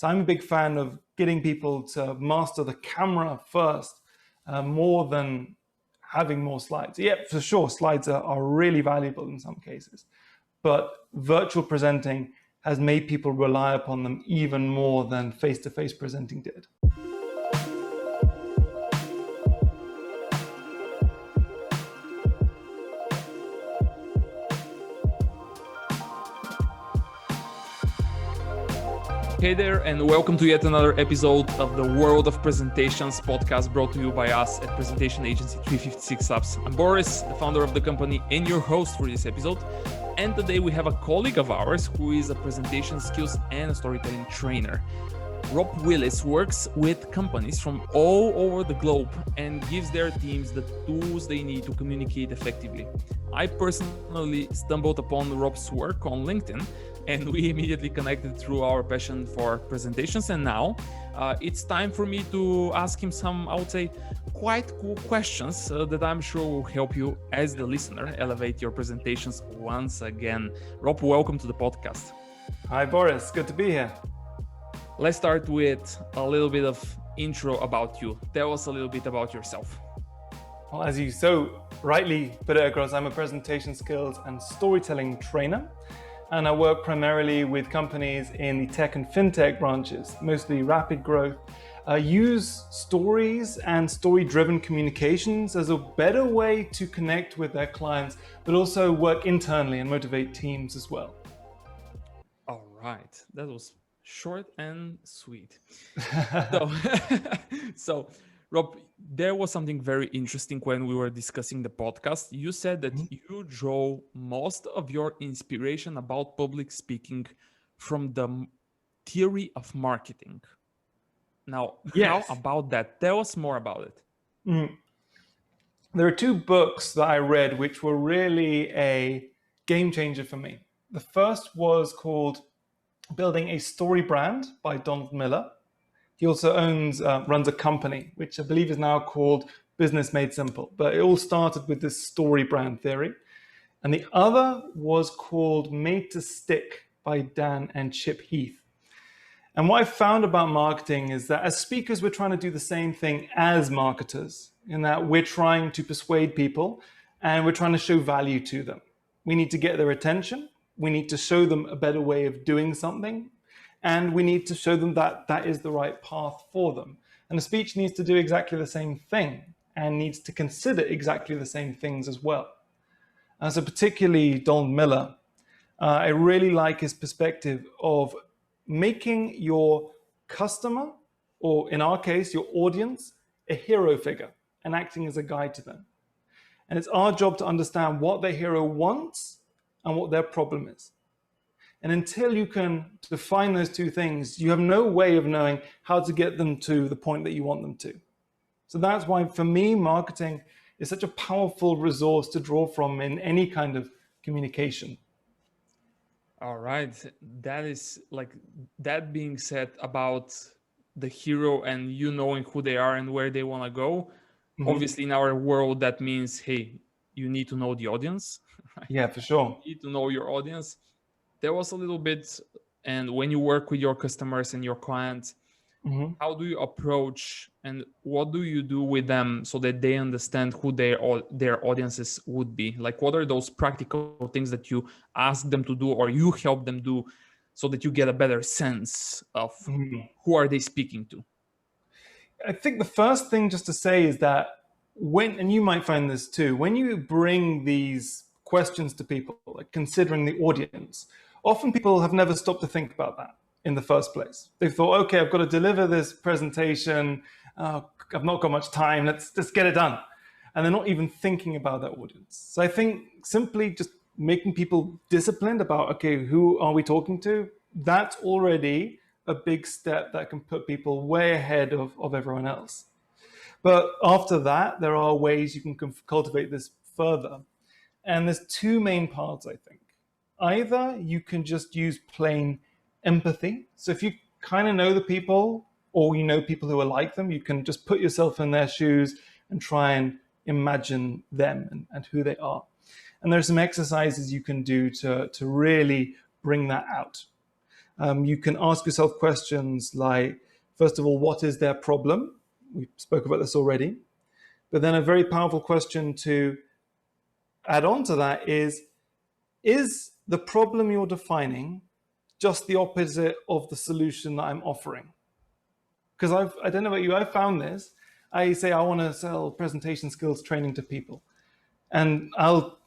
So I'm a big fan of getting people to master the camera first, more than having more slides. Yeah, for sure, slides are really valuable in some cases, but virtual presenting has made people rely upon them even more than face-to-face presenting did. Hey there, and welcome to yet another episode of the World of Presentations podcast brought to you by us at Presentation Agency 356 Labs. I'm Boris, the founder of the company and your host for this episode. And today we have a colleague of ours who is a presentation skills and storytelling trainer. Rob Willis works with companies from all over the globe and gives their teams the tools they need to communicate effectively. I personally stumbled upon Rob's work on LinkedIn, and we immediately connected through our passion for presentations. And now it's time for me to ask him some, I would say, quite cool questions that I'm sure will help you as the listener elevate your presentations once again. Rob, welcome to the podcast. Hi, Boris. Good to be here. Let's start with a little bit of intro about you. Tell us a little bit about yourself. Well, as you so rightly put it across, I'm a presentation skills and storytelling trainer. And I work primarily with companies in the tech and fintech branches, mostly rapid growth. Use stories and story-driven communications as a better way to connect with their clients, but also work internally and motivate teams as well. All right, that was short and sweet. So, Rob, there was something very interesting when we were discussing the podcast. You said that you draw most of your inspiration about public speaking from the theory of marketing. Now, Yes. How about that? Tell us more about it. There are two books that I read which were really a game changer for me. The first was called Building a Story Brand by Donald Miller. He also runs a company, which I believe is now called Business Made Simple. But it all started with this story brand theory. And the other was called Made to Stick by Dan and Chip Heath. And what I found about marketing is that as speakers, we're trying to do the same thing as marketers, in that we're trying to persuade people and we're trying to show value to them. We need to get their attention. We need to show them a better way of doing something. And we need to show them that that is the right path for them. And a speech needs to do exactly the same thing and needs to consider exactly the same things as well. So particularly Donald Miller, I really like his perspective of making your customer, or in our case, your audience, a hero figure and acting as a guide to them. And it's our job to understand what their hero wants and what their problem is. And until you can define those two things, you have no way of knowing how to get them to the point that you want them to. So that's why, for me, marketing is such a powerful resource to draw from in any kind of communication. All right. That is like, that being said about the hero and you knowing who they are and where they want to go. Obviously, in our world, that means, hey, you need to know the audience. Right? Yeah, for sure. You need to know your audience. There was a little bit, and when you work with your customers and your clients, how do you approach and what do you do with them so that they understand who their audiences would be? Like, what are those practical things that you ask them to do or you help them do so that you get a better sense of who are they speaking to? I think the first thing just to say is that and you might find this too, when you bring these questions to people, like considering the audience, often people have never stopped to think about that in the first place. They've thought, okay, I've got to deliver this presentation. I've not got much time. Let's just get it done. And they're not even thinking about their audience. So I think simply just making people disciplined about, okay, who are we talking to? That's already a big step that can put people way ahead of everyone else. But after that, there are ways you can cultivate this further. And there's two main parts, I think. Either you can just use plain empathy. So if you kind of know the people or you know people who are like them, you can just put yourself in their shoes and try and imagine them and who they are. And there's some exercises you can do to really bring that out. You can ask yourself questions like, first of all, what is their problem? We spoke about this already. But then a very powerful question to add on to that is the problem you're defining just the opposite of the solution that I'm offering? Because I don't know about you, I found this. I say I want to sell presentation skills training to people. And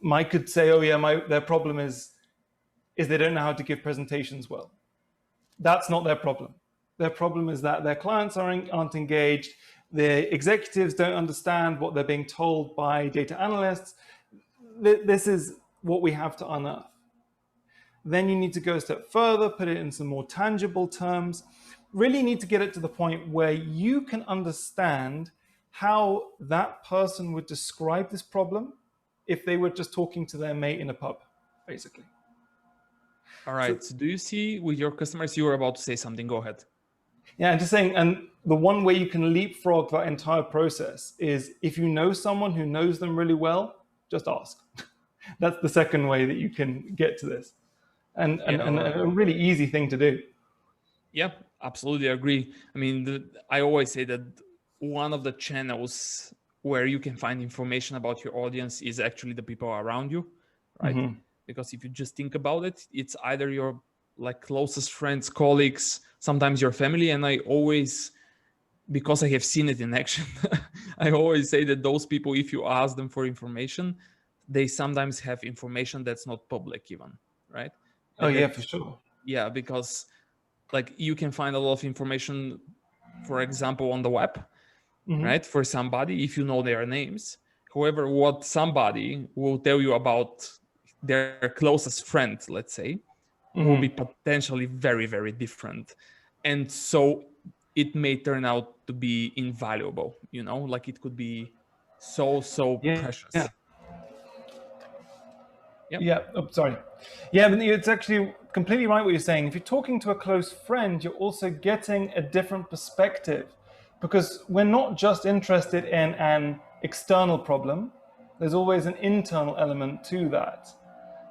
Mike could say, oh yeah, their problem is they don't know how to give presentations well. That's not their problem. Their problem is that their clients aren't engaged. The executives don't understand what they're being told by data analysts. This is what we have to unearth. Then you need to go a step further, put it in some more tangible terms. Really need to get it to the point where you can understand how that person would describe this problem if they were just talking to their mate in a pub, basically. All right. So do you see with your customers, you were about to say something, go ahead. Yeah, I'm just saying, and the one way you can leapfrog that entire process is if you know someone who knows them really well, just ask. That's the second way that you can get to this. And a really easy thing to do. Yeah, absolutely agree. I mean, I always say that one of the channels where you can find information about your audience is actually the people around you, right? Mm-hmm. Because if you just think about it, it's either your like closest friends, colleagues, sometimes your family. And I always, because I have seen it in action, I always say that those people, if you ask them for information, they sometimes have information that's not public even, right? And yeah, for sure. Yeah, because like you can find a lot of information, for example, on the web, mm-hmm. right? For somebody, if you know their names. However, what somebody will tell you about their closest friend, let's say, mm-hmm. will be potentially very, very different. And so it may turn out to be invaluable, like it could be so precious. Yeah. Yep. Yeah. Oh, sorry. Yeah, but it's actually completely right what you're saying. If you're talking to a close friend, you're also getting a different perspective because we're not just interested in an external problem. There's always an internal element to that.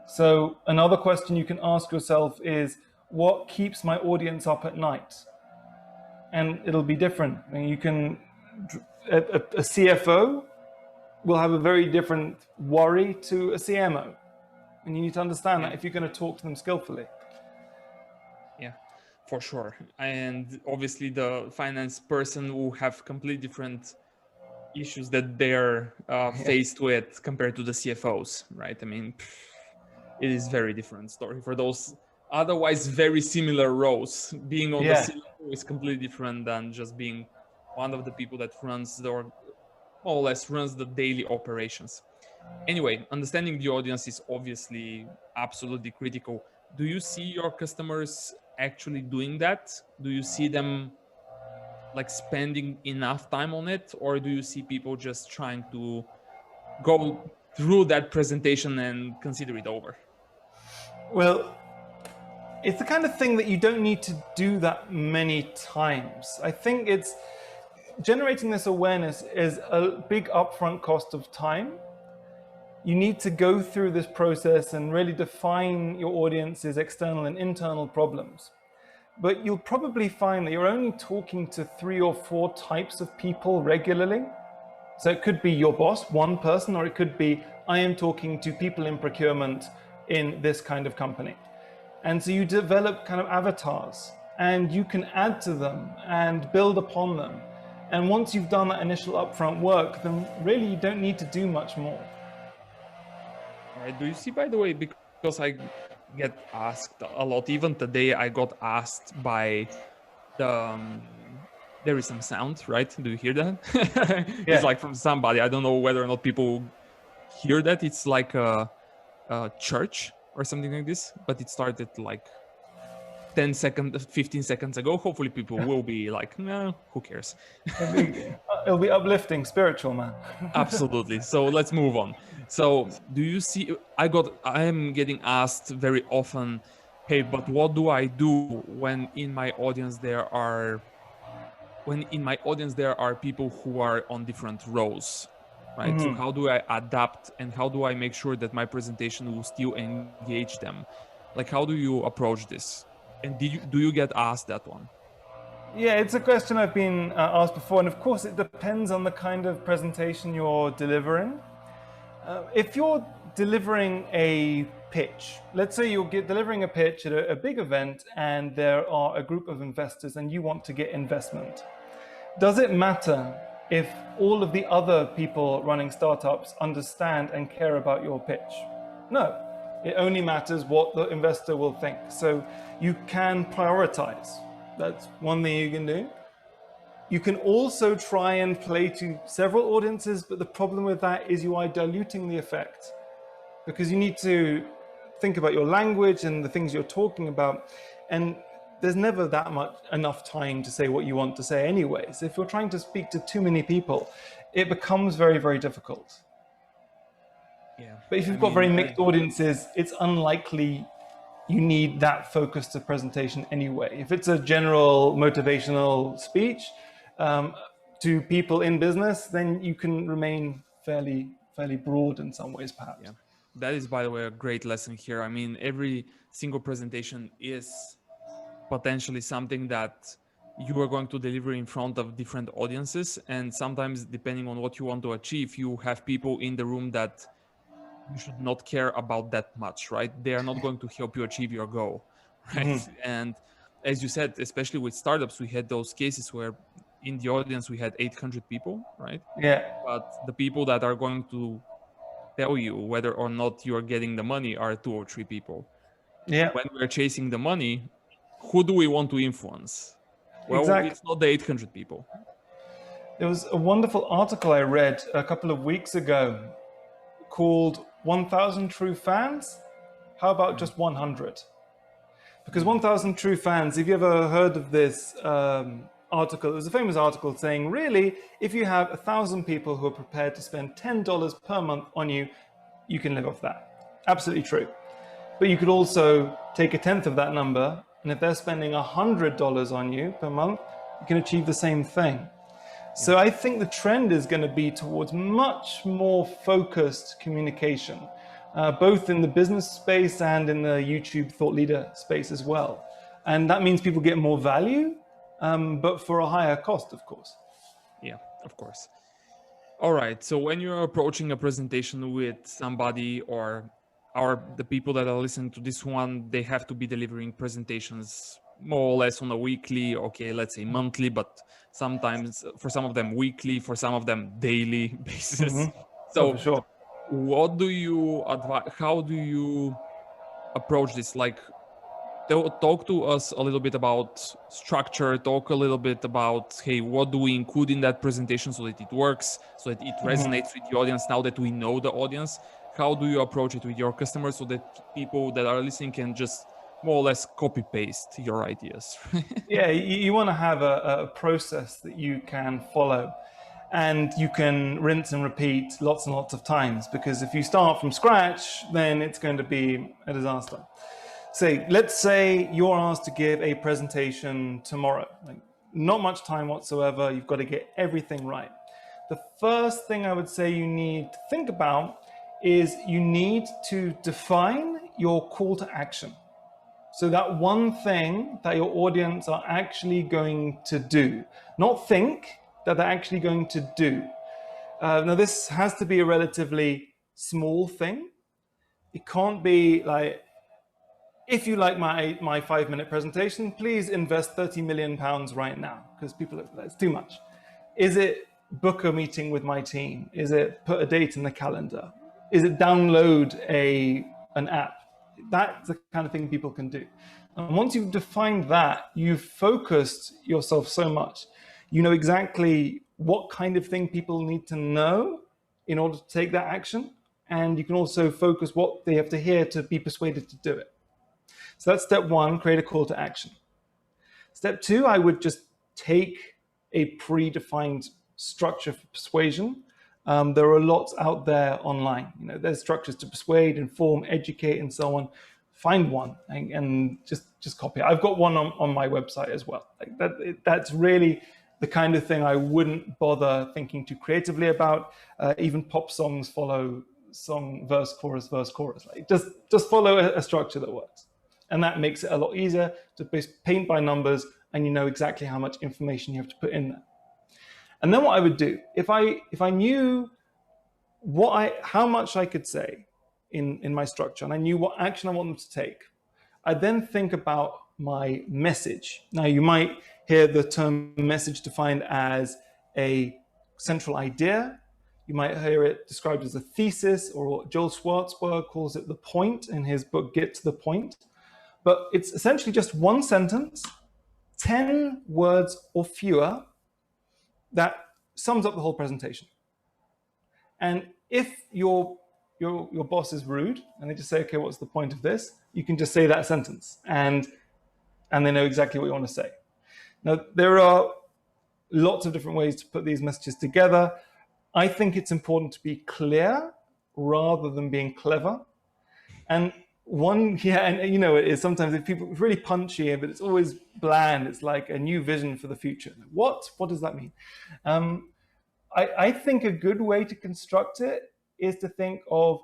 So another question you can ask yourself is, what keeps my audience up at night? And it'll be different. I mean, you can, a CFO will have a very different worry to a CMO. And you need to understand that if you're going to talk to them skillfully. Yeah, for sure. And obviously the finance person will have completely different issues that they're faced with compared to the CFOs, right? I mean, it is very different story for those otherwise very similar roles. Being on the CFO is completely different than just being one of the people that runs or more or less runs the daily operations. Anyway, understanding the audience is obviously absolutely critical. Do you see your customers actually doing that? Do you see them like spending enough time on it? Or do you see people just trying to go through that presentation and consider it over? Well, it's the kind of thing that you don't need to do that many times. I think it's generating this awareness is a big upfront cost of time. You need to go through this process and really define your audience's external and internal problems. But you'll probably find that you're only talking to 3 or 4 types of people regularly. So it could be your boss, one person, or it could be, I am talking to people in procurement in this kind of company. And so you develop kind of avatars and you can add to them and build upon them. And once you've done that initial upfront work, then really you don't need to do much more. All right. Do you see, by the way, because I get asked a lot, even today I got asked by the, there is some sound, right? Do you hear that? Yeah. It's like from somebody. I don't know whether or not people hear that. It's like a church or something like this, but it started like 10 seconds, 15 seconds ago. Hopefully people will be like, no, who cares? It'll be uplifting, spiritual, man. Absolutely. So let's move on. So do you see, I am getting asked very often, hey, but what do I do when in my audience there are people who are on different roles, right? Mm-hmm. So how do I adapt and how do I make sure that my presentation will still engage them? Like, how do you approach this? And do you get asked that one? Yeah, it's a question I've been asked before, and of course it depends on the kind of presentation you're delivering. If you're delivering a pitch, let's say you're delivering a pitch at a big event and there are a group of investors and you want to get investment, does it matter if all of the other people running startups understand and care about your pitch? No, it only matters what the investor will think. So you can prioritize. That's one thing you can do. You can also try and play to several audiences, but the problem with that is you are diluting the effect, because you need to think about your language and the things you're talking about. And there's never that much enough time to say what you want to say anyway. So if you're trying to speak to too many people, it becomes very, very difficult. Yeah. But if you've got very mixed audiences, it's unlikely you need that focused presentation anyway. If it's a general motivational speech to people in business, then you can remain fairly broad in some ways, perhaps. Yeah. That is, by the way, a great lesson here. I mean, every single presentation is potentially something that you are going to deliver in front of different audiences. And sometimes, depending on what you want to achieve, you have people in the room that you should not care about that much, right? They are not going to help you achieve your goal, right? Mm-hmm. And as you said, especially with startups, we had those cases where in the audience we had 800 people, right? Yeah. But the people that are going to tell you whether or not you are getting the money are 2 or 3 people. Yeah. When we're chasing the money, who do we want to influence? Well, exactly. It's not the 800 people. There was a wonderful article I read a couple of weeks ago called 1,000 True Fans. How about just 100? Because 1,000 True Fans, if you ever heard of this article, there's a famous article saying, really, if you have 1,000 people who are prepared to spend $10 per month on you, you can live off that. Absolutely true. But you could also take a tenth of that number, and if they're spending $100 on you per month, you can achieve the same thing. So I think the trend is going to be towards much more focused communication, both in the business space and in the YouTube thought leader space as well. And that means people get more value, but for a higher cost, of course. Yeah, of course. All right. So when you're approaching a presentation with somebody or the people that are listening to this one, they have to be delivering presentations more or less on a weekly, okay, let's say monthly, but sometimes for some of them weekly, for some of them daily basis. Mm-hmm. So for sure. What do you advise? How do you approach this? Like, talk to us a little bit about structure, talk a little bit about, hey, what do we include in that presentation so that it works, so that it resonates with the audience now that we know the audience? How do you approach it with your customers so that people that are listening can just more or less copy paste your ideas? Yeah, you want to have a process that you can follow and you can rinse and repeat lots and lots of times, because if you start from scratch, then it's going to be a disaster. So let's say you're asked to give a presentation tomorrow, like not much time whatsoever. You've got to get everything right. The first thing I would say you need to think about is you need to define your call to action. So that one thing that your audience are actually going to do, not think, that they're actually going to do. Now this has to be a relatively small thing. It can't be like, if you like my 5-minute presentation, please invest 30 million pounds right now, because people are, that's too much. Is it book a meeting with my team? Is it put a date in the calendar? Is it download an app? That's the kind of thing people can do. And once you've defined that, you've focused yourself so much. You know exactly what kind of thing people need to know in order to take that action. And you can also focus what they have to hear to be persuaded to do it. So that's step one, create a call to action. Step two, I would just take a predefined structure for persuasion. There are lots out there online. You know, there's structures to persuade, inform, educate, and so on. Find one and just copy it. I've got one on my website as well. Like that's really the kind of thing I wouldn't bother thinking too creatively about. Even pop songs follow song, verse, chorus, verse, chorus. Like just follow a structure that works. And that makes it a lot easier to paint by numbers, and you know exactly how much information you have to put in there. And then what I would do, if I knew how much I could say in my structure, and I knew what action I want them to take, I then think about my message. Now, you might hear the term message defined as a central idea. You might hear it described as a thesis, or Joel Schwartzberg calls it the point in his book, Get to the Point. But it's essentially just one sentence, 10 words or fewer, that sums up the whole presentation. And if your boss is rude and they just say, okay, what's the point of this? You can just say that sentence, and they know exactly what you want to say. Now, there are lots of different ways to put these messages together. I think it's important to be clear rather than being clever. And and you know, it is sometimes if people, it's really punchy, but it's always bland. It's like a new vision for the future. What does that mean? I think a good way to construct it is to think of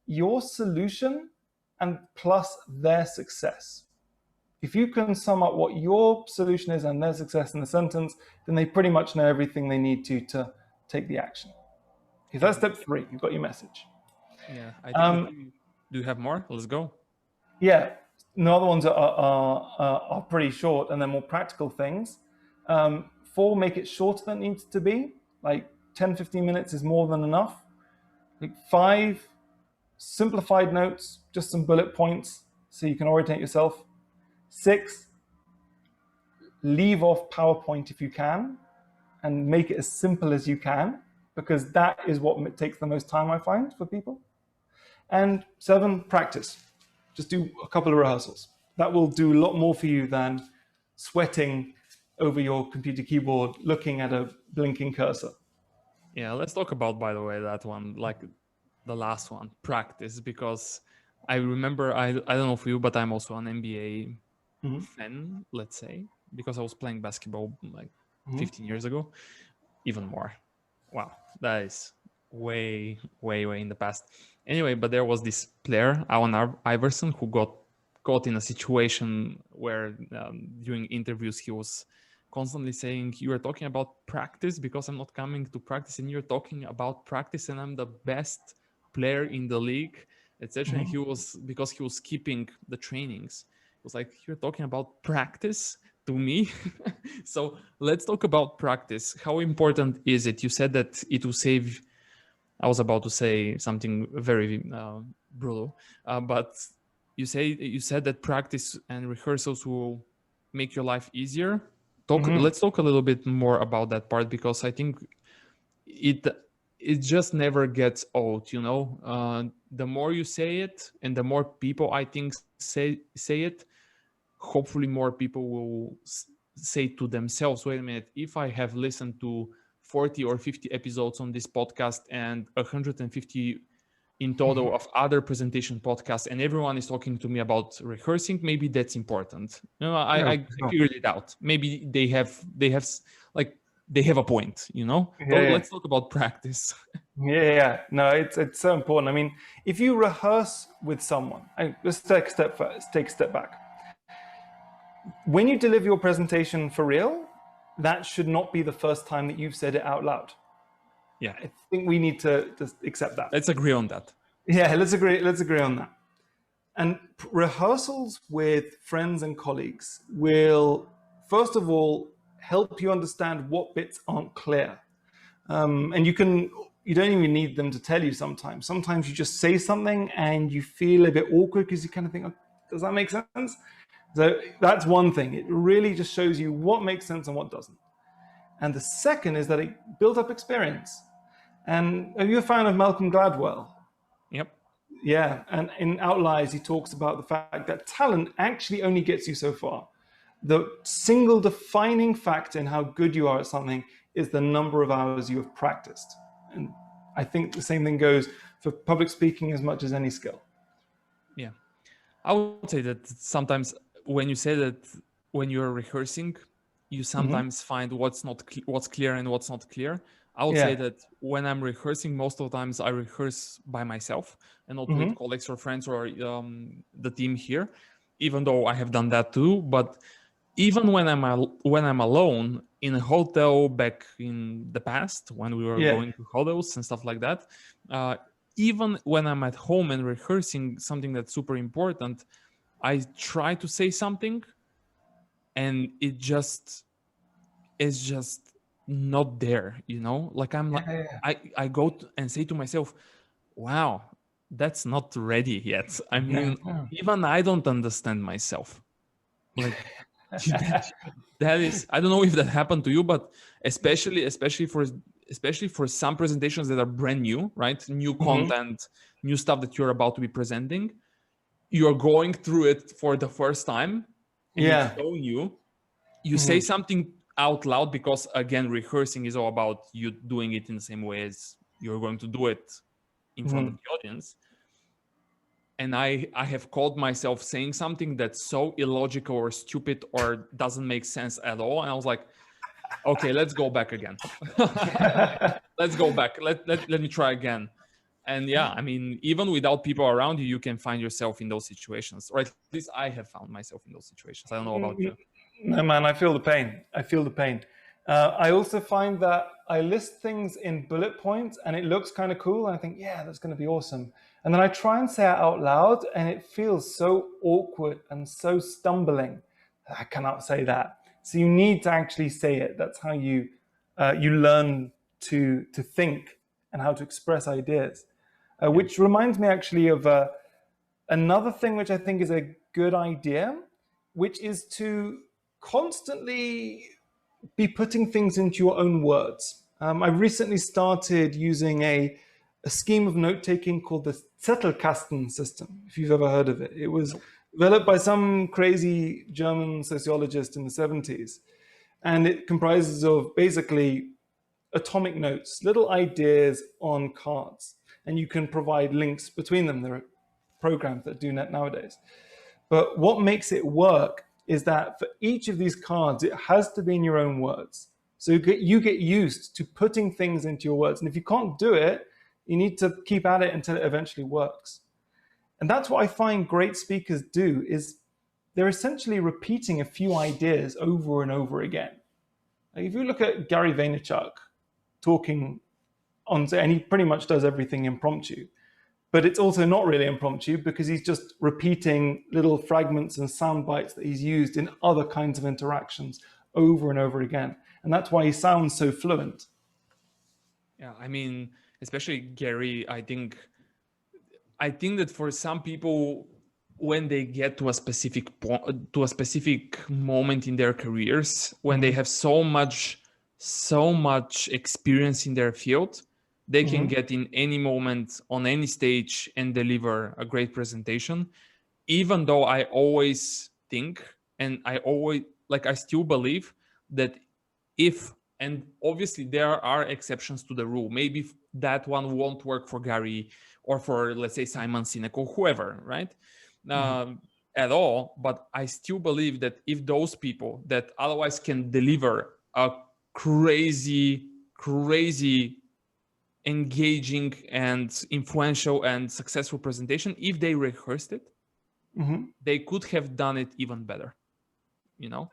your solution and plus their success. If you can sum up what your solution is and their success in the sentence, then they pretty much know everything they need to take the action. Okay, that's step 3. You've got your message. Yeah, I think do you have more? Let's go. Yeah, the other ones are pretty short, and they're more practical things. 4, make it shorter than it needs to be. Like 10, 15 minutes is more than enough. Like 5, simplified notes, just some bullet points so you can orientate yourself. 6, leave off PowerPoint if you can and make it as simple as you can, because that is what takes the most time, I find, for people. And 7, practice. Just do a couple of rehearsals. That will do a lot more for you than sweating over your computer keyboard looking at a blinking cursor. Yeah, let's talk about, by the way, that one, like the last one, practice, because I remember, I don't know for you, but I'm also an NBA fan, let's say, because I was playing basketball like 15 years ago, even more. Wow, that is way in the past. Anyway, but there was this player, Allen Iverson, who got caught in a situation where during interviews he was constantly saying, you are talking about practice because I'm not coming to practice, and you're talking about practice and I'm the best player in the league, etc. And he was skipping the trainings. It was like, you're talking about practice to me? So let's talk about practice. How important is it? You said that it will save, I was about to say something very brutal, but you said that practice and rehearsals will make your life easier. Let's talk a little bit more about that part, because I think it just never gets old, you know. The more you say it and the more people, I think, say it, hopefully more people will say to themselves, wait a minute, if I have listened to 40 or 50 episodes on this podcast and 150 in total of other presentation podcasts, and everyone is talking to me about rehearsing, maybe that's important. You know, I figured it out. Maybe they have a point, you know. Let's talk about practice. Yeah. No, it's so important. I mean, if you rehearse with someone, let's take a step back. When you deliver your presentation for real, that should not be the first time that you've said it out loud. Yeah, I think we need to just accept that. Let's agree on that. Yeah, let's agree on that. And rehearsals with friends and colleagues will, first of all, help you understand what bits aren't clear. And you don't even need them to tell you sometimes. Sometimes you just say something and you feel a bit awkward because you kind of think, oh, does that make sense? So that's one thing. It really just shows you what makes sense and what doesn't. And the second is that it builds up experience. And are you a fan of Malcolm Gladwell? Yep. Yeah, and in Outliers, he talks about the fact that talent actually only gets you so far. The single defining factor in how good you are at something is the number of hours you have practiced. And I think the same thing goes for public speaking as much as any skill. Yeah. I would say that sometimes when you say that when you're rehearsing, you sometimes find what's clear and what's not clear. I would say that when I'm rehearsing, most of the times I rehearse by myself and not with colleagues or friends or the team here. even though I have done that too. But even when I'm alone in a hotel back in the past, when we were Yeah. going to hotels and stuff like that, even when I'm at home and rehearsing something that's super important, I try to say something, and it's just not there. Like I'm like Yeah. I go and say to myself, "Wow, that's not ready yet." I mean, Yeah. even I don't understand myself. Like that is, I don't know if that happened to you, but especially for some presentations that are brand new, right? New content, new stuff that you're about to be presenting. You're going through it for the first time, and it's Yeah. so new. You say something out loud because, again, rehearsing is all about you doing it in the same way as you're going to do it in front of the audience. And I have called myself saying something that's so illogical or stupid or doesn't make sense at all. And I was like, okay, let's go back again. Let's go back. Let me try again. And yeah, I mean, even without people around you, you can find yourself in those situations. Or at least I have found myself in those situations. I don't know about you. No, man, I feel the pain. I feel the pain. I also find that I list things in bullet points and it looks kind of cool. And I think, yeah, that's going to be awesome. And then I try and say it out loud and it feels so awkward and so stumbling. I cannot say that. So you need to actually say it. That's how you learn to think and how to express ideas. Which reminds me actually of another thing which I think is a good idea, which is to constantly be putting things into your own words. I recently started using a scheme of note taking called the Zettelkasten system, if you've ever heard of it. It was developed by some crazy German sociologist in the 70s. And it comprises of basically atomic notes, little ideas on cards. And you can provide links between them. There are programs that do that nowadays. But what makes it work is that for each of these cards, it has to be in your own words. So you get used to putting things into your words. And if you can't do it, you need to keep at it until it eventually works. And that's what I find great speakers do is they're essentially repeating a few ideas over and over again. Like if you look at Gary Vaynerchuk talking on, and he pretty much does everything impromptu. But it's also not really impromptu because he's just repeating little fragments and sound bites that he's used in other kinds of interactions over and over again. And that's why he sounds so fluent. Yeah, I mean, especially Gary, I think that for some people, when they get to a specific moment in their careers, when they have so much experience in their field, they can get in any moment on any stage and deliver a great presentation. Even though I always think, and I still believe that and obviously there are exceptions to the rule. Maybe that one won't work for Gary or for, let's say, Simon Sinek or whoever, right? At all. But I still believe that if those people that otherwise can deliver a crazy engaging and influential and successful presentation, if they rehearsed it, they could have done it even better.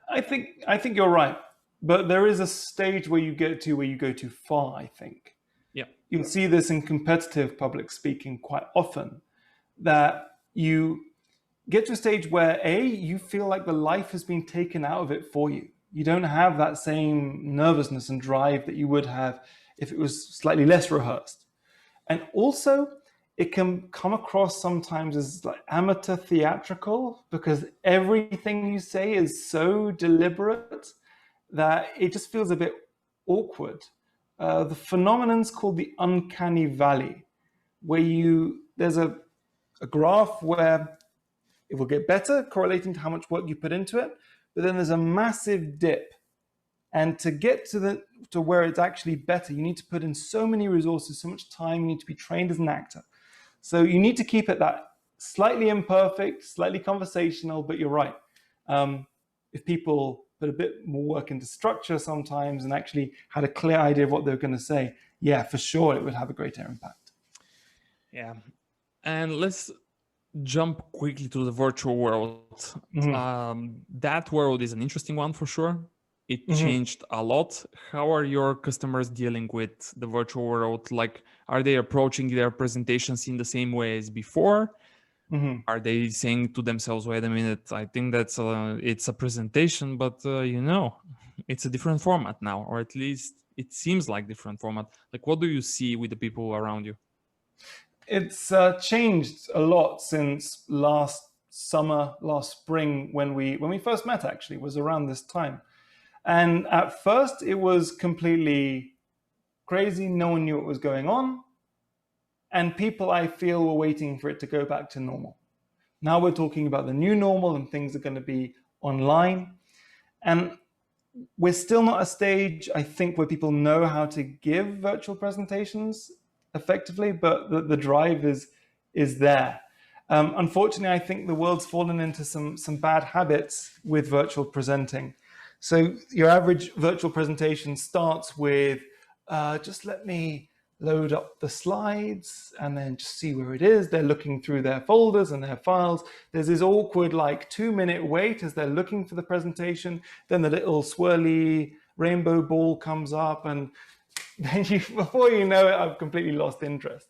I think you're right. But there is a stage where you go too far, I think. Yeah. You'll see this in competitive public speaking quite often, that you get to a stage where you feel like the life has been taken out of it for you. You don't have that same nervousness and drive that you would have if it was slightly less rehearsed. And also, it can come across sometimes as like amateur theatrical because everything you say is so deliberate that it just feels a bit awkward. The phenomenon's called the uncanny valley, where there's a graph where it will get better correlating to how much work you put into it, but then there's a massive dip. And to get to where it's actually better, you need to put in so many resources, so much time. You need to be trained as an actor. So you need to keep it that slightly imperfect, slightly conversational, but you're right. If people put a bit more work into structure sometimes and actually had a clear idea of what they're going to say, yeah, for sure, it would have a greater impact. Yeah. And let's jump quickly to the virtual world. That world is an interesting one for sure. It changed a lot. How are your customers dealing with the virtual world? Like, are they approaching their presentations in the same way as before? Are they saying to themselves, wait a minute, I think it's a presentation, but it's a different format now, or at least it seems like different format. Like, what do you see with the people around you? It's changed a lot since last summer, last spring, when we first met. Actually, was around this time, and at first it was completely crazy. No one knew what was going on, and people, I feel, were waiting for it to go back to normal. Now we're talking about the new normal, and things are going to be online, and we're still not at a stage, I think, where people know how to give virtual presentations effectively, but the drive is there. Unfortunately, I think the world's fallen into some bad habits with virtual presenting. So your average virtual presentation starts with just let me load up the slides and then just see where it is. They're looking through their folders and their files. There's this awkward 2-minute wait as they're looking for the presentation. Then the little swirly rainbow ball comes up, and then before you know it, I've completely lost interest.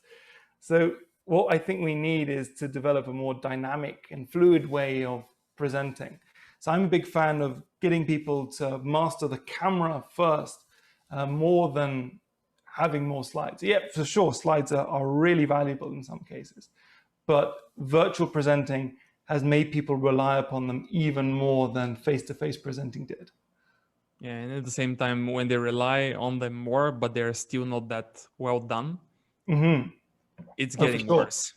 So what I think we need is to develop a more dynamic and fluid way of presenting. So I'm a big fan of getting people to master the camera first, more than having more slides. Yeah, for sure, slides are really valuable in some cases, but virtual presenting has made people rely upon them even more than face-to-face presenting did. Yeah, and at the same time, when they rely on them more, but they're still not that well done, it's getting worse.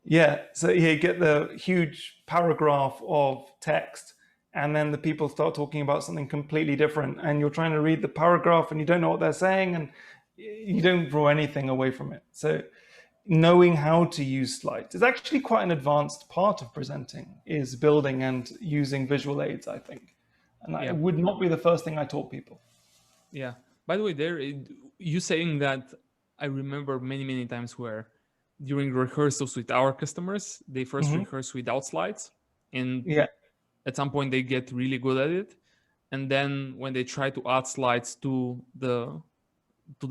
Yeah, so you get the huge paragraph of text, and then the people start talking about something completely different, and you're trying to read the paragraph and you don't know what they're saying, and you don't draw anything away from it. So knowing how to use slides is actually quite an advanced part of presenting, is building and using visual aids, I think. And it would not be the first thing I taught people. Yeah. By the way, you saying that, I remember many times where during rehearsals with our customers, they first rehearse without slides, and at some point they get really good at it, and then when they try to add slides to the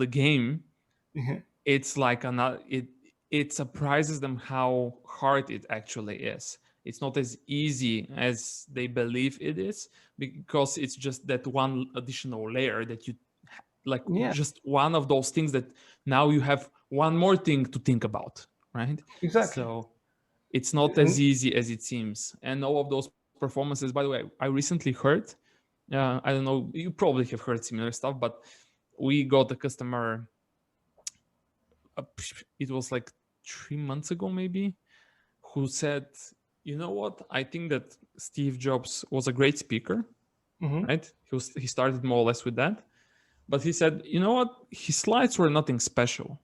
game, it's like it surprises them how hard it actually is. It's not as easy as they believe it is, because it's just that one additional layer that you just one of those things that now you have one more thing to think about, right? Exactly. So it's not as easy as it seems. And all of those performances, by the way, I recently heard, I don't know, you probably have heard similar stuff, but we got a customer, it was 3 months ago maybe, who said, you know what, I think that Steve Jobs was a great speaker, right? He started more or less with that, but he said, you know what, his slides were nothing special.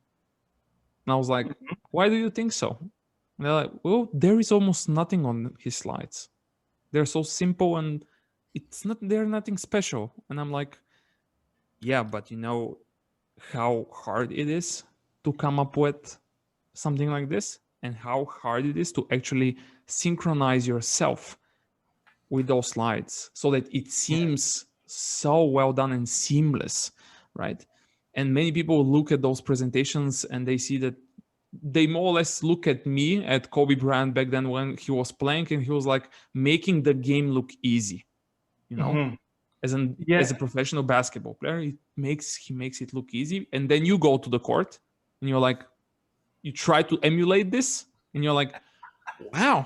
And I was like, why do you think so? And they're like, well, there is almost nothing on his slides. They're so simple and they're nothing special. And I'm like, yeah, but you know how hard it is to come up with something like this, and how hard it is to actually synchronize yourself with those slides so that it seems so well done and seamless, right? And many people look at those presentations and they see that they more or less look at me, at Kobe Bryant back then when he was playing, and he was like making the game look easy, you know? As a professional basketball player, he makes it look easy. And then you go to the court and you're like, you try to emulate this and you're like, wow,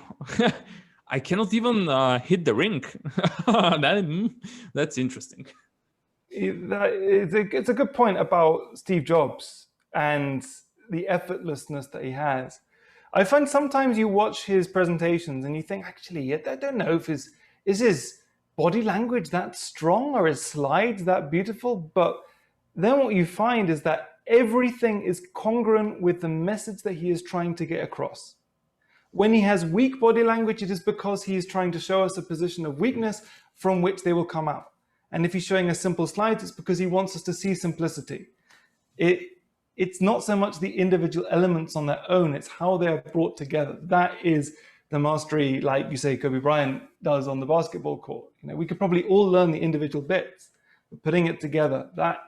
I cannot even hit the ring. That's interesting. It's a good point about Steve Jobs and the effortlessness that he has. I find sometimes you watch his presentations and you think, actually, I don't know if is his body language that strong or his slides that beautiful. But then what you find is that everything is congruent with the message that he is trying to get across. When he has weak body language, it is because he is trying to show us a position of weakness from which they will come out. And if he's showing us simple slides, it's because he wants us to see simplicity. It's not so much the individual elements on their own, it's how they are brought together. That is the mastery, like you say, Kobe Bryant does on the basketball court. We could probably all learn the individual bits, but putting it together, that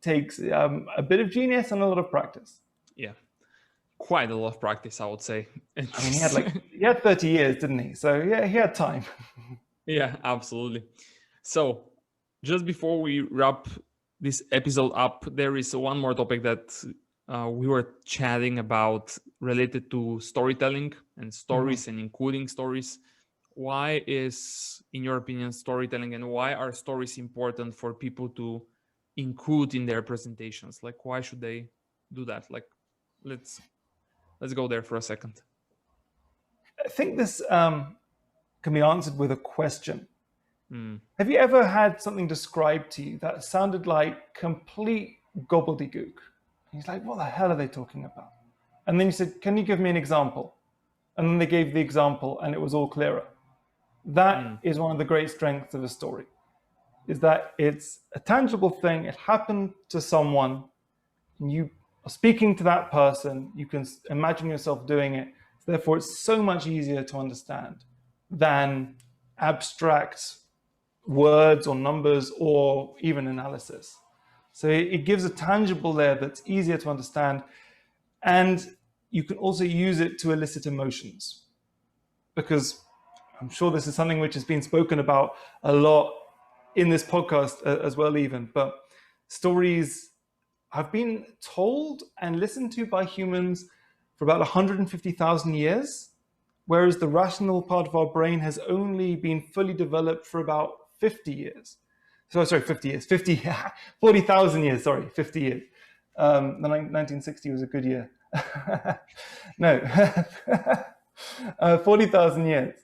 takes a bit of genius and a lot of practice. Yeah, quite a lot of practice, I would say. I mean, he had 30 years, didn't he? So yeah, he had time. Yeah, absolutely. So just before we wrap this episode up, there is one more topic that we were chatting about related to storytelling and stories and including stories. Why is, in your opinion, storytelling, and why are stories important for people to include in their presentations? Like, why should they do that? Like, let's go there for a second. I think this can be answered with a question. Have you ever had something described to you that sounded like complete gobbledygook? He's like, what the hell are they talking about? And then you said, can you give me an example? And then they gave the example and it was all clearer. That is one of the great strengths of a story, is that it's a tangible thing. It happened to someone, and you are speaking to that person. You can imagine yourself doing it. Therefore, it's so much easier to understand than abstract words or numbers or even analysis. So it gives a tangible layer that's easier to understand. And you can also use it to elicit emotions, because I'm sure this is something which has been spoken about a lot in this podcast as well even, but stories have been told and listened to by humans for about 150,000 years, whereas the rational part of our brain has only been fully developed for about 50 years. So, sorry, 50 years, 40,000 years, sorry, 50 years. The 1960 was a good year. No, 40,000 years.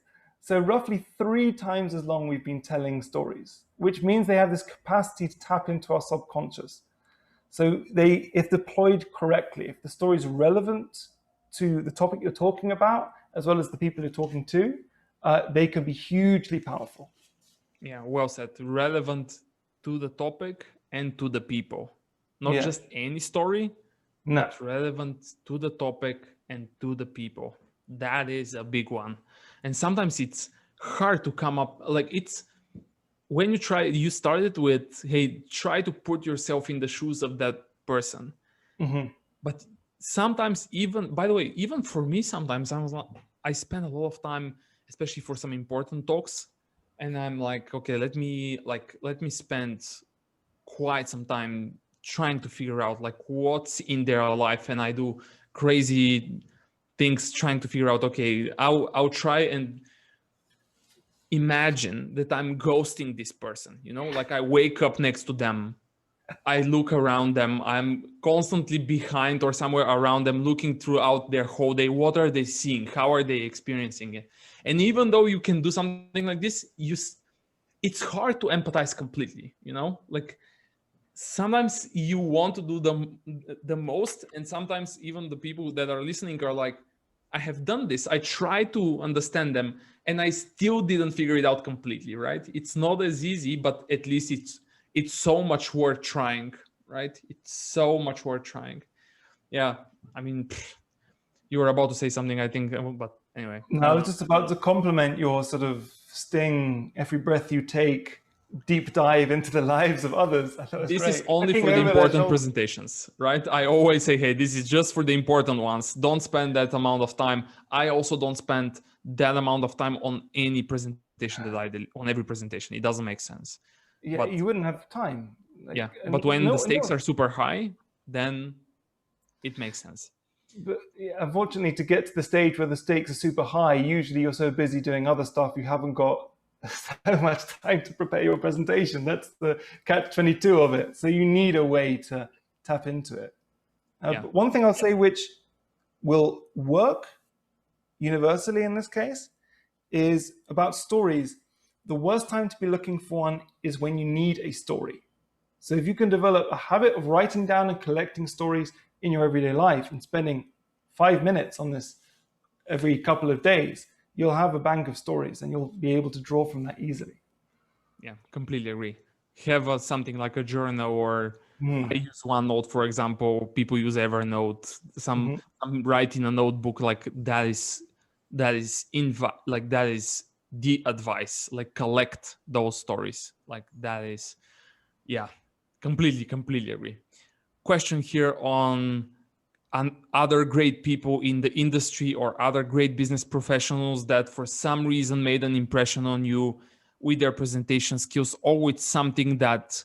So roughly 3 times as long we've been telling stories, which means they have this capacity to tap into our subconscious. So if deployed correctly, if the story is relevant to the topic you're talking about, as well as the people you're talking to, they can be hugely powerful. Yeah, well said. Relevant to the topic and to the people. Not just any story, but relevant to the topic and to the people. That is a big one. And sometimes it's hard to come up, like it's, when you started with, hey, try to put yourself in the shoes of that person. But sometimes even, by the way, even for me, sometimes I spend a lot of time, especially for some important talks, and I'm like, okay, let me spend quite some time trying to figure out like what's in their life, and I do crazy things trying to figure out, okay, I'll try and imagine that I'm ghosting this person, like I wake up next to them, I look around them, I'm constantly behind or somewhere around them, looking throughout their whole day. What are they seeing? How are they experiencing it? And even though you can do something like this, it's hard to empathize completely, like sometimes you want to do the most, and sometimes even the people that are listening are like, I have done this, I try to understand them, and I still didn't figure it out completely, right? It's not as easy, but at least it's so much worth trying, right? It's so much worth trying. Yeah, I mean, you were about to say something, I think, but anyway. No, I was just about to compliment your sort of sting, every breath you take, deep dive into the lives of others. This is only for the important presentations, right? I always say, hey, this is just for the important ones. Don't spend that amount of time. I also don't spend that amount of time on any presentation that I did, on every presentation. It doesn't make sense. Yeah, but you wouldn't have time. But when the stakes are super high, then it makes sense. But unfortunately, to get to the stage where the stakes are super high, usually you're so busy doing other stuff, you haven't got so much time to prepare your presentation. That's the catch-22 of it. So you need a way to tap into it. But one thing I'll say which will work universally in this case is about stories. The worst time to be looking for one is when you need a story. So if you can develop a habit of writing down and collecting stories in your everyday life and spending 5 minutes on this every couple of days, you'll have a bank of stories and you'll be able to draw from that easily. Yeah, completely agree. Have something like a journal, or I use OneNote, for example. People use Evernote. Some write in a notebook. Like that is that is that is the advice. Like collect those stories. Like that is, yeah, completely agree. Question here on other great people in the industry or other great business professionals that for some reason made an impression on you with their presentation skills or with something that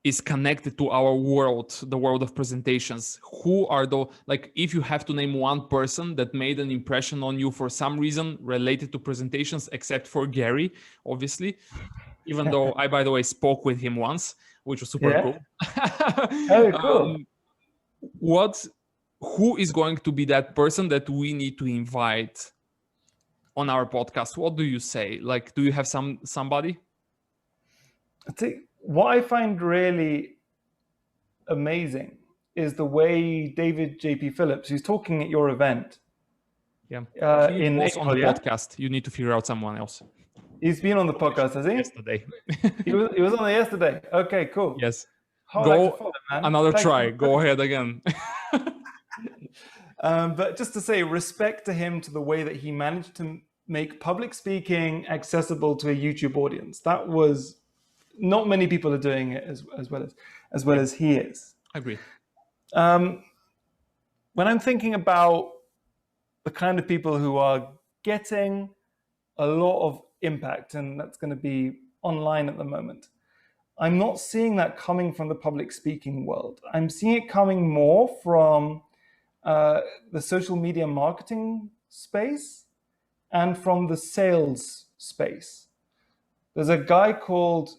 is connected to our world, the world of presentations. Who are those? Like, if you have to name one person that made an impression on you for some reason related to presentations, except for Gary, obviously, even though I, by the way, spoke with him once, which was super Yeah. cool. Oh, cool. Who is going to be that person that we need to invite on our podcast? What do you say? Like, do you have somebody? I think what I find really amazing is the way David J.P. Phillips, who's talking at your event Yeah. in He was on April, the yeah? podcast. You need to figure out someone else. He's been on the podcast, has he? Yesterday. He was on there yesterday. Okay, cool. Yes. How like to Go follow, man. another Thanks try. for- Go ahead again. But just to say, respect to him to the way that he managed to make public speaking accessible to a YouTube audience. That was not many people are doing it as well as he is. I agree. When I'm thinking about the kind of people who are getting a lot of impact, and that's going to be online at the moment, I'm not seeing that coming from the public speaking world. I'm seeing it coming more from the social media marketing space and from the sales space. There's a guy called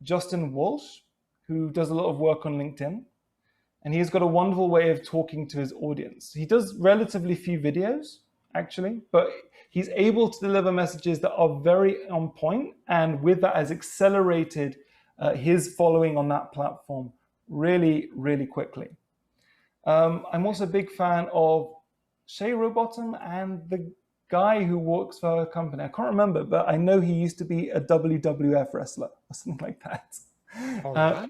Justin Walsh who does a lot of work on LinkedIn, and he's got a wonderful way of talking to his audience. He does relatively few videos, actually, but he's able to deliver messages that are very on point, and with that has accelerated his following on that platform really, really quickly. I'm also a big fan of Shay Rowbottom and the guy who works for her company. I can't remember, but I know he used to be a WWF wrestler or something like that. All right.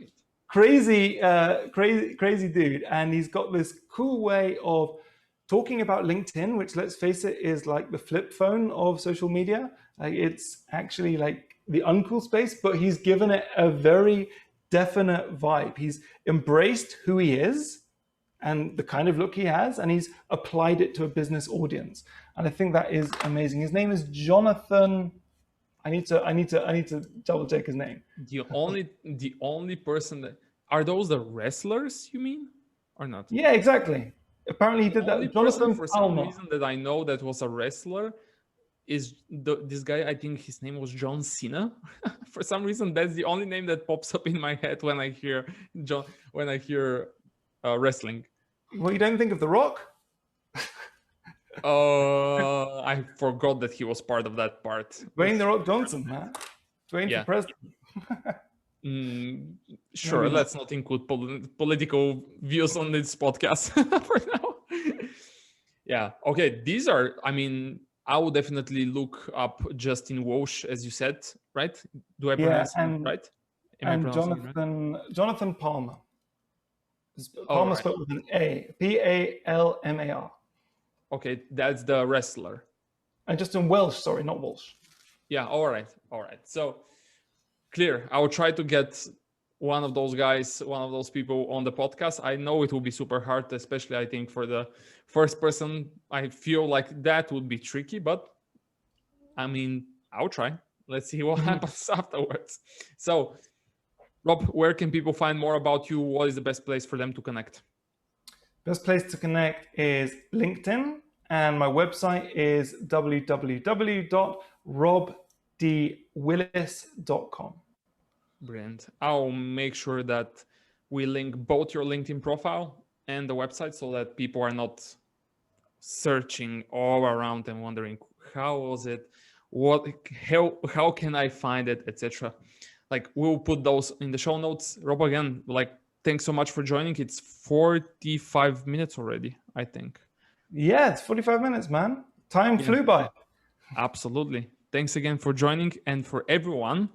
Crazy dude. And he's got this cool way of talking about LinkedIn, which, let's face it, is like the flip phone of social media. It's actually like the uncool space, but he's given it a very definite vibe. He's embraced who he is and the kind of look he has, and he's applied it to a business audience. And I think that is amazing. His name is Jonathan. I need to double check his name. The only person that are those the wrestlers, you mean, or not? Yeah, exactly. Apparently he did that. Jonathan for some reason that I know that was a wrestler is this guy. I think his name was John Cena. For some reason, that's the only name that pops up in my head when I hear wrestling. Well, you don't think of The Rock? I forgot that he was part of that part. Dwayne The Rock Johnson, man. Dwayne for president. Sure, let's not include political views on this podcast for now. Yeah, okay. These are, I mean, I would definitely look up Justin Walsh, as you said, right? Do I pronounce it right? And Jonathan Palmer. Palmer spelled with an A. Palmar. Okay, that's the wrestler. And Justin Welsh, sorry, not Walsh. Yeah, all right. So clear. I will try to get one of those guys, one of those people on the podcast. I know it will be super hard, especially I think for the first person. I feel like that would be tricky, but I mean, I'll try. Let's see what happens afterwards. So, Rob, where can people find more about you? What is the best place for them to connect? Best place to connect is LinkedIn, and my website is www.robdwillis.com. Brilliant. I'll make sure that we link both your LinkedIn profile and the website so that people are not searching all around and wondering how was it, how can I find it, etc. Like, we'll put those in the show notes. Rob, again, like, thanks so much for joining. It's 45 minutes already, I think. Yeah, it's 45 minutes, man. Time flew by. Absolutely. Thanks again for joining. And for everyone,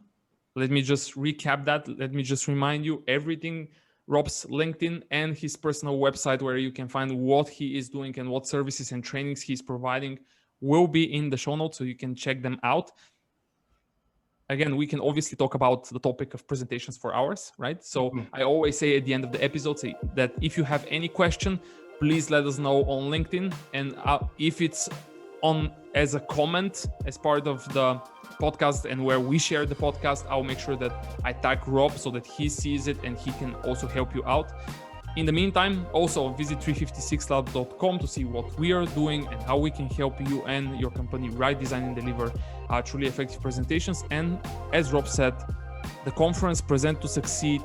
let me just recap that. Let me just remind you everything, Rob's LinkedIn and his personal website, where you can find what he is doing and what services and trainings he's providing, will be in the show notes, so you can check them out. Again, we can obviously talk about the topic of presentations for hours, right? So I always say at the end of the episode that if you have any question, please let us know on LinkedIn. And if it's on as a comment as part of the podcast and where we share the podcast, I'll make sure that I tag Rob so that he sees it and he can also help you out. In the meantime, also visit 356lab.com to see what we are doing and how we can help you and your company write, design, and deliver truly effective presentations. And as Rob said, the conference Present to Succeed,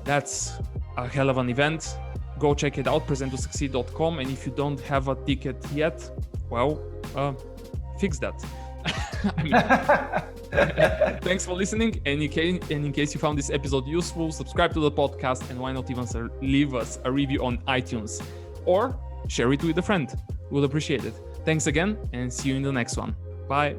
that's a hell of an event. Go check it out, presenttosucceed.com. And if you don't have a ticket yet, well, fix that. I mean, thanks for listening. And in case you found this episode useful, subscribe to the podcast, and why not even leave us a review on iTunes or share it with a friend. We'll appreciate it. Thanks again, and see you in the next one. Bye.